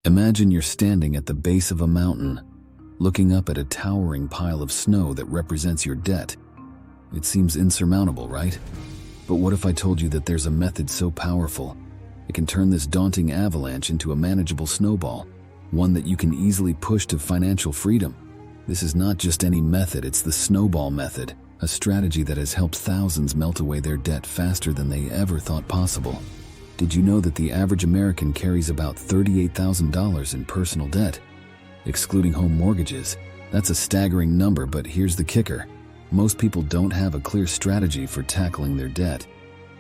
Imagine you're standing at the base of a mountain, looking up at a towering pile of snow that represents your debt. It seems insurmountable, right? But what if I told you that there's a method so powerful, it can turn this daunting avalanche into a manageable snowball, one that you can easily push to financial freedom? This is not just any method, it's the Snowball Method, a strategy that has helped thousands melt away their debt faster than they ever thought possible. Did you know that the average American carries about $38,000 in personal debt? Excluding home mortgages, that's a staggering number, but here's the kicker. Most people don't have a clear strategy for tackling their debt.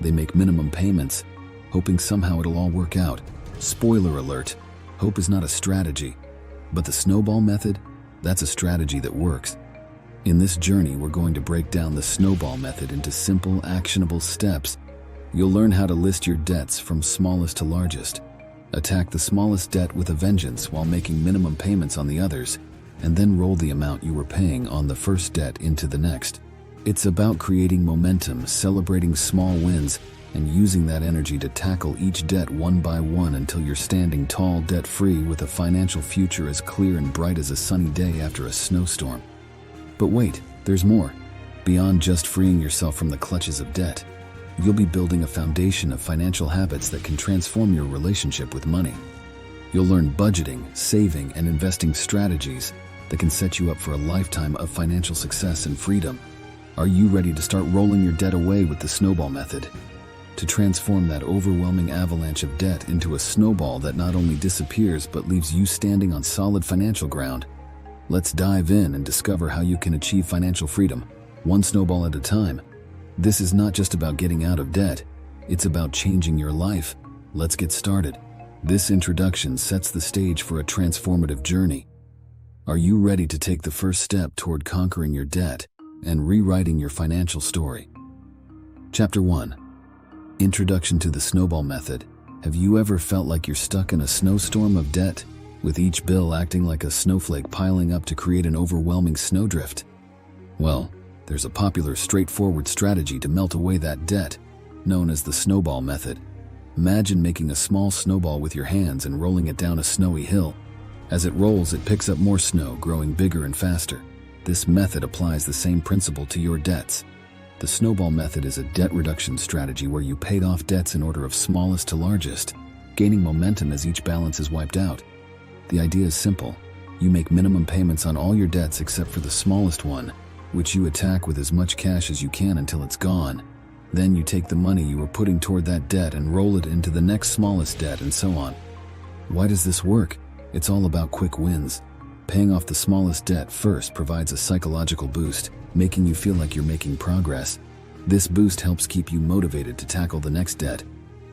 They make minimum payments, hoping somehow it'll all work out. Spoiler alert, hope is not a strategy. But the Snowball Method, that's a strategy that works. In this journey, we're going to break down the Snowball Method into simple, actionable steps. You'll learn how to list your debts from smallest to largest, attack the smallest debt with a vengeance while making minimum payments on the others, and then roll the amount you were paying on the first debt into the next. It's about creating momentum, celebrating small wins, and using that energy to tackle each debt one by one until you're standing tall, debt-free, with a financial future as clear and bright as a sunny day after a snowstorm. But wait, there's more. Beyond just freeing yourself from the clutches of debt, you'll be building a foundation of financial habits that can transform your relationship with money. You'll learn budgeting, saving, and investing strategies that can set you up for a lifetime of financial success and freedom. Are you ready to start rolling your debt away with the Snowball Method? To transform that overwhelming avalanche of debt into a snowball that not only disappears but leaves you standing on solid financial ground. Let's dive in and discover how you can achieve financial freedom, one snowball at a time. This is not just about getting out of debt, it's about changing your life. Let's get started. This introduction sets the stage for a transformative journey. Are you ready to take the first step toward conquering your debt and rewriting your financial story? Chapter 1. Introduction to the Snowball Method. Have you ever felt like you're stuck in a snowstorm of debt, with each bill acting like a snowflake piling up to create an overwhelming snowdrift? Well, there's a popular, straightforward strategy to melt away that debt, known as the Snowball Method. Imagine making a small snowball with your hands and rolling it down a snowy hill. As it rolls, it picks up more snow, growing bigger and faster. This method applies the same principle to your debts. The Snowball Method is a debt reduction strategy where you paid off debts in order of smallest to largest, gaining momentum as each balance is wiped out. The idea is simple. You make minimum payments on all your debts except for the smallest one, which you attack with as much cash as you can until it's gone. Then you take the money you were putting toward that debt and roll it into the next smallest debt, and so on. Why does this work? It's all about quick wins. Paying off the smallest debt first provides a psychological boost, making you feel like you're making progress. This boost helps keep you motivated to tackle the next debt,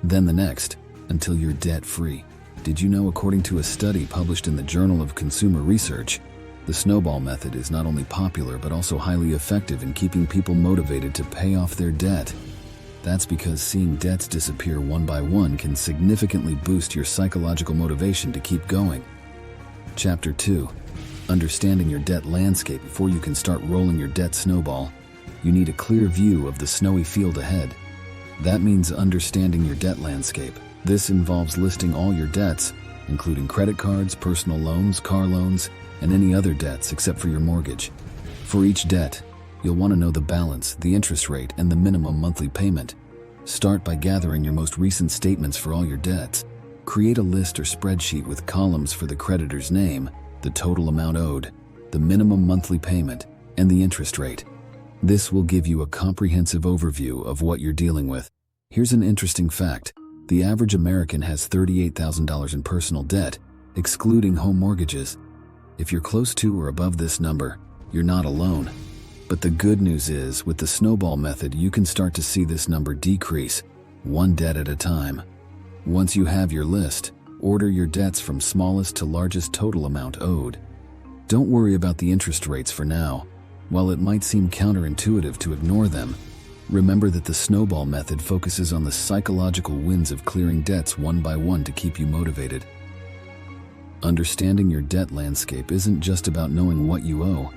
then the next, until you're debt-free. Did you know, according to a study published in the Journal of Consumer Research, the Snowball Method is not only popular but also highly effective in keeping people motivated to pay off their debt? That's because seeing debts disappear one by one can significantly boost your psychological motivation to keep going. Chapter 2. Understanding your debt landscape. Before you can start rolling your debt snowball, you need a clear view of the snowy field ahead. That means understanding your debt landscape. This involves listing all your debts, including credit cards, personal loans, car loans, and any other debts except for your mortgage. For each debt, you'll want to know the balance, the interest rate, and the minimum monthly payment. Start by gathering your most recent statements for all your debts. Create a list or spreadsheet with columns for the creditor's name, the total amount owed, the minimum monthly payment, and the interest rate. This will give you a comprehensive overview of what you're dealing with. Here's an interesting fact. The average American has $38,000 in personal debt, excluding home mortgages. If you're close to or above this number, you're not alone. But the good news is, with the Snowball Method, you can start to see this number decrease, one debt at a time. Once you have your list, order your debts from smallest to largest total amount owed. Don't worry about the interest rates for now. While it might seem counterintuitive to ignore them, remember that the Snowball Method focuses on the psychological wins of clearing debts one by one to keep you motivated. Understanding your debt landscape isn't just about knowing what you owe.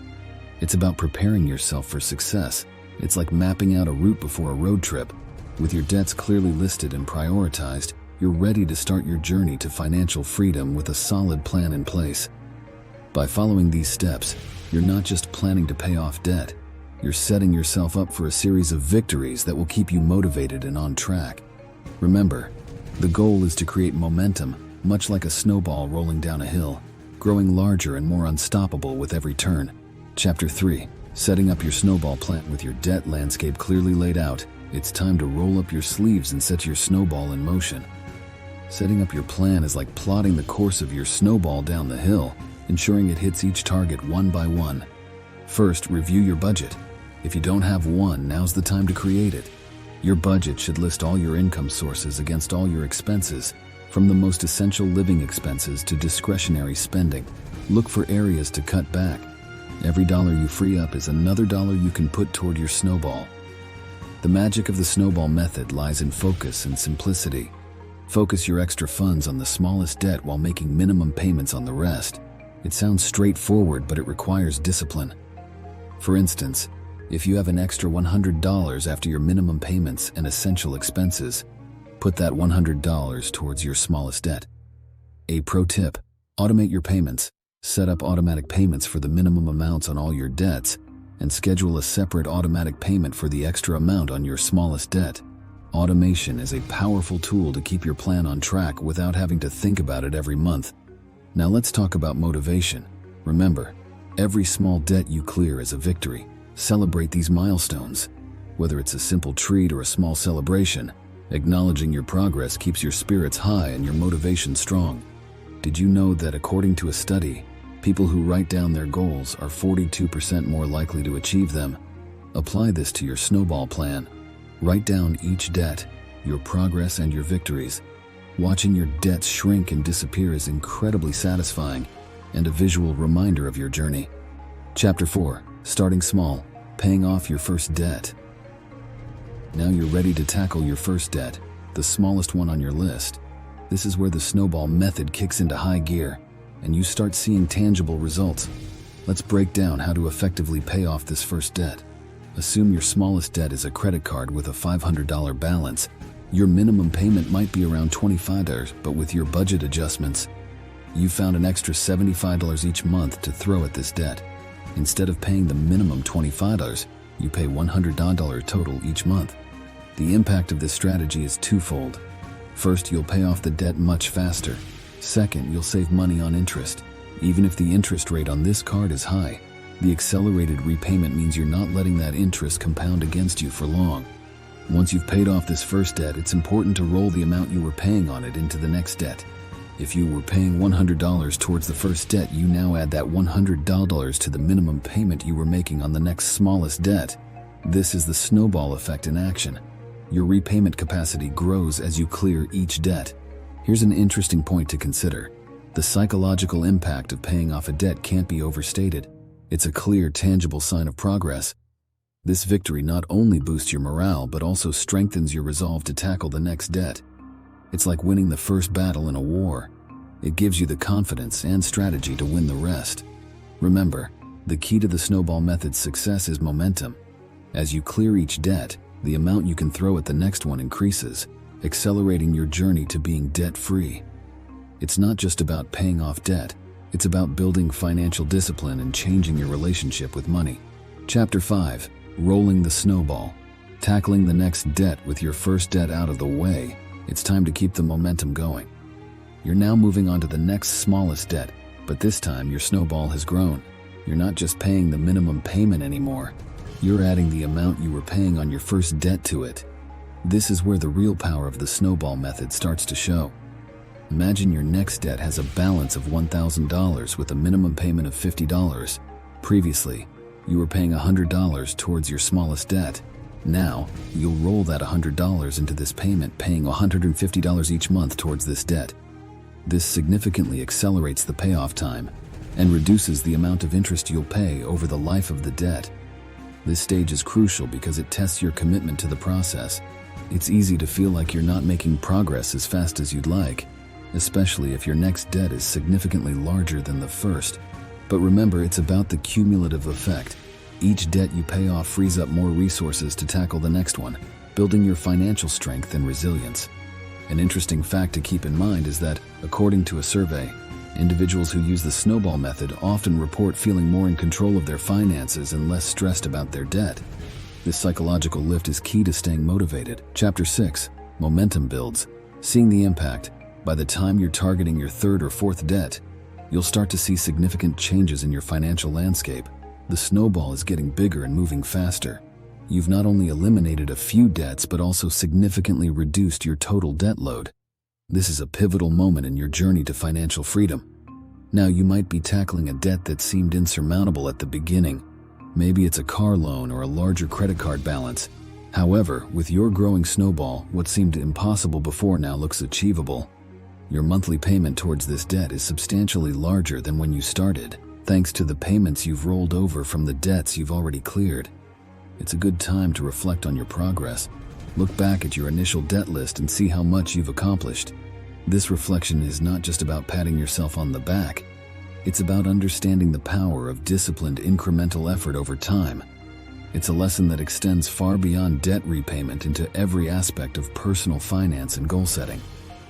It's about preparing yourself for success. It's like mapping out a route before a road trip. With your debts clearly listed and prioritized, you're ready to start your journey to financial freedom with a solid plan in place. By following these steps, you're not just planning to pay off debt, you're setting yourself up for a series of victories that will keep you motivated and on track. Remember, the goal is to create momentum, much like a snowball rolling down a hill, growing larger and more unstoppable with every turn. Chapter 3. Setting up your snowball plan. With your debt landscape clearly laid out, it's time to roll up your sleeves and set your snowball in motion. Setting up your plan is like plotting the course of your snowball down the hill, ensuring it hits each target one by one. First, review your budget. If you don't have one, now's the time to create it. Your budget should list all your income sources against all your expenses, from the most essential living expenses to discretionary spending. Look for areas to cut back. Every dollar you free up is another dollar you can put toward your snowball. The magic of the Snowball Method lies in focus and simplicity. Focus your extra funds on the smallest debt while making minimum payments on the rest. It sounds straightforward, but it requires discipline. For instance, if you have an extra $100 after your minimum payments and essential expenses, put that $100 towards your smallest debt. A pro tip: automate your payments. Set up automatic payments for the minimum amounts on all your debts, and schedule a separate automatic payment for the extra amount on your smallest debt. Automation is a powerful tool to keep your plan on track without having to think about it every month. Now let's talk about motivation. Remember, every small debt you clear is a victory. Celebrate these milestones. Whether it's a simple treat or a small celebration, acknowledging your progress keeps your spirits high and your motivation strong. Did you know that according to a study, people who write down their goals are 42% more likely to achieve them? Apply this to your snowball plan. Write down each debt, your progress, and your victories. Watching your debts shrink and disappear is incredibly satisfying and a visual reminder of your journey. Chapter 4. Starting small. Paying off your first debt. Now you're ready to tackle your first debt, the smallest one on your list. This is where the Snowball Method kicks into high gear, and you start seeing tangible results. Let's break down how to effectively pay off this first debt. Assume your smallest debt is a credit card with a $500 balance. Your minimum payment might be around $25, but with your budget adjustments, you found an extra $75 each month to throw at this debt. Instead of paying the minimum $25, you pay $100 total each month. The impact of this strategy is twofold. First, you'll pay off the debt much faster. Second, you'll save money on interest. Even if the interest rate on this card is high, the accelerated repayment means you're not letting that interest compound against you for long. Once you've paid off this first debt, it's important to roll the amount you were paying on it into the next debt. If you were paying $100 towards the first debt, you now add that $100 to the minimum payment you were making on the next smallest debt. This is the snowball effect in action. Your repayment capacity grows as you clear each debt. Here's an interesting point to consider. The psychological impact of paying off a debt can't be overstated. It's a clear, tangible sign of progress. This victory not only boosts your morale, but also strengthens your resolve to tackle the next debt. It's like winning the first battle in a war. It gives you the confidence and strategy to win the rest. Remember, the key to the Snowball Method's success is momentum. As you clear each debt, the amount you can throw at the next one increases, accelerating your journey to being debt-free. It's not just about paying off debt, it's about building financial discipline and changing your relationship with money. Chapter 5. Rolling the snowball. Tackling the next debt. With your first debt out of the way, it's time to keep the momentum going. You're now moving on to the next smallest debt, but this time your snowball has grown. You're not just paying the minimum payment anymore. You're adding the amount you were paying on your first debt to it. This is where the real power of the Snowball Method starts to show. Imagine your next debt has a balance of $1,000 with a minimum payment of $50. Previously, you were paying $100 towards your smallest debt. Now, you'll roll that $100 into this payment, paying $150 each month towards this debt. This significantly accelerates the payoff time and reduces the amount of interest you'll pay over the life of the debt. This stage is crucial because it tests your commitment to the process. It's easy to feel like you're not making progress as fast as you'd like, especially if your next debt is significantly larger than the first. But remember, it's about the cumulative effect. Each debt you pay off frees up more resources to tackle the next one, building your financial strength and resilience. An interesting fact to keep in mind is that, according to a survey, individuals who use the Snowball Method often report feeling more in control of their finances and less stressed about their debt. This psychological lift is key to staying motivated. Chapter 6. Momentum builds. Seeing the impact. By the time you're targeting your third or fourth debt, you'll start to see significant changes in your financial landscape. The snowball is getting bigger and moving faster. You've not only eliminated a few debts but also significantly reduced your total debt load. This is a pivotal moment in your journey to financial freedom. Now, you might be tackling a debt that seemed insurmountable at the beginning. Maybe it's a car loan or a larger credit card balance. However, with your growing snowball, what seemed impossible before now looks achievable. Your monthly payment towards this debt is substantially larger than when you started, thanks to the payments you've rolled over from the debts you've already cleared. It's a good time to reflect on your progress. Look back at your initial debt list and see how much you've accomplished. This reflection is not just about patting yourself on the back. It's about understanding the power of disciplined incremental effort over time. It's a lesson that extends far beyond debt repayment into every aspect of personal finance and goal setting.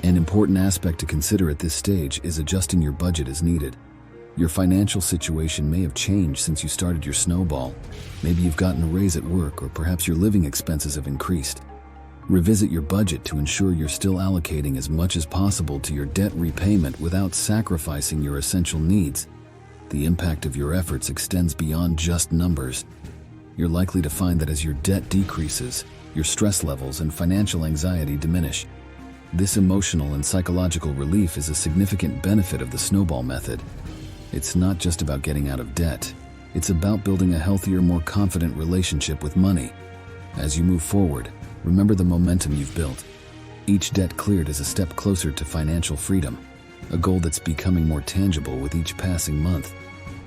An important aspect to consider at this stage is adjusting your budget as needed. Your financial situation may have changed since you started your snowball. Maybe you've gotten a raise at work, or perhaps your living expenses have increased. Revisit your budget to ensure you're still allocating as much as possible to your debt repayment without sacrificing your essential needs. The impact of your efforts extends beyond just numbers. You're likely to find that as your debt decreases, your stress levels and financial anxiety diminish. This emotional and psychological relief is a significant benefit of the Snowball Method. It's not just about getting out of debt. It's about building a healthier, more confident relationship with money. As you move forward, remember the momentum you've built. Each debt cleared is a step closer to financial freedom, a goal that's becoming more tangible with each passing month.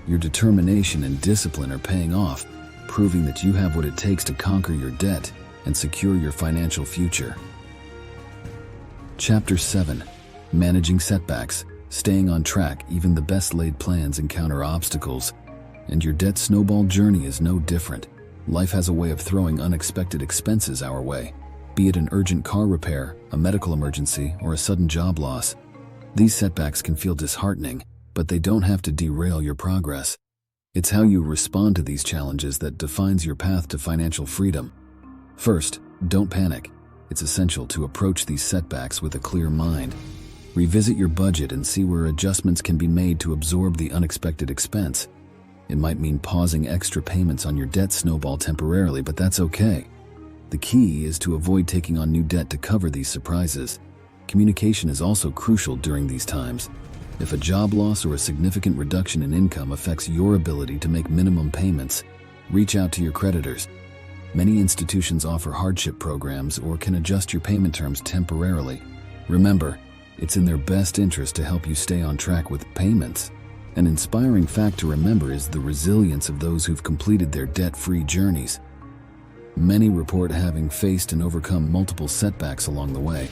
Your determination and discipline are paying off, proving that you have what it takes to conquer your debt and secure your financial future. Chapter 7. Managing setbacks. Staying on track. Even the best laid plans encounter obstacles, and your debt snowball journey is no different. Life has a way of throwing unexpected expenses our way, be it an urgent car repair, a medical emergency, or a sudden job loss. These setbacks can feel disheartening, but they don't have to derail your progress. It's how you respond to these challenges that defines your path to financial freedom. First, don't panic. It's essential to approach these setbacks with a clear mind. Revisit your budget and see where adjustments can be made to absorb the unexpected expense. It might mean pausing extra payments on your debt snowball temporarily, but that's okay. The key is to avoid taking on new debt to cover these surprises. Communication is also crucial during these times. If a job loss or a significant reduction in income affects your ability to make minimum payments, reach out to your creditors. Many institutions offer hardship programs or can adjust your payment terms temporarily. Remember, it's in their best interest to help you stay on track with payments. An inspiring fact to remember is the resilience of those who've completed their debt-free journeys. Many report having faced and overcome multiple setbacks along the way.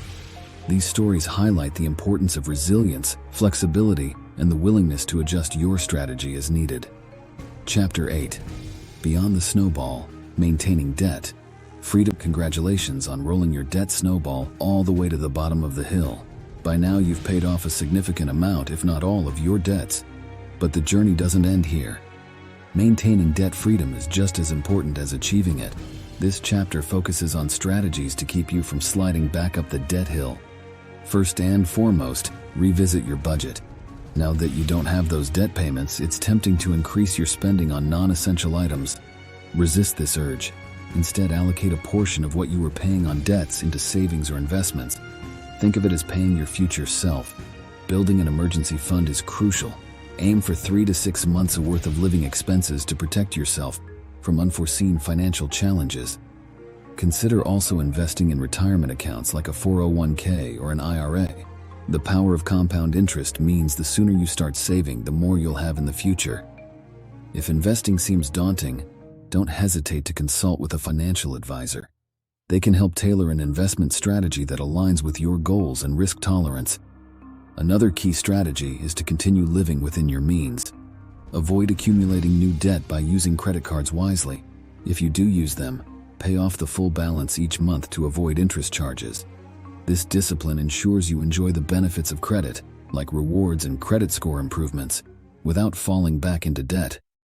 These stories highlight the importance of resilience, flexibility, and the willingness to adjust your strategy as needed. Chapter 8. Beyond the snowball. Maintaining debt. Freedom. Congratulations on rolling your debt snowball all the way to the bottom of the hill. By now you've paid off a significant amount, if not all, of your debts. But the journey doesn't end here. Maintaining debt freedom is just as important as achieving it. This chapter focuses on strategies to keep you from sliding back up the debt hill. First and foremost, revisit your budget. Now that you don't have those debt payments, it's tempting to increase your spending on non-essential items. Resist this urge. Instead, allocate a portion of what you were paying on debts into savings or investments. Think of it as paying your future self. Building an emergency fund is crucial. Aim for 3 to 6 months' worth of living expenses to protect yourself from unforeseen financial challenges. Consider also investing in retirement accounts like a 401k or an IRA. The power of compound interest means the sooner you start saving, the more you'll have in the future. If investing seems daunting, don't hesitate to consult with a financial advisor. They can help tailor an investment strategy that aligns with your goals and risk tolerance. Another key strategy is to continue living within your means. Avoid accumulating new debt by using credit cards wisely. If you do use them, pay off the full balance each month to avoid interest charges. This discipline ensures you enjoy the benefits of credit, like rewards and credit score improvements, without falling back into debt.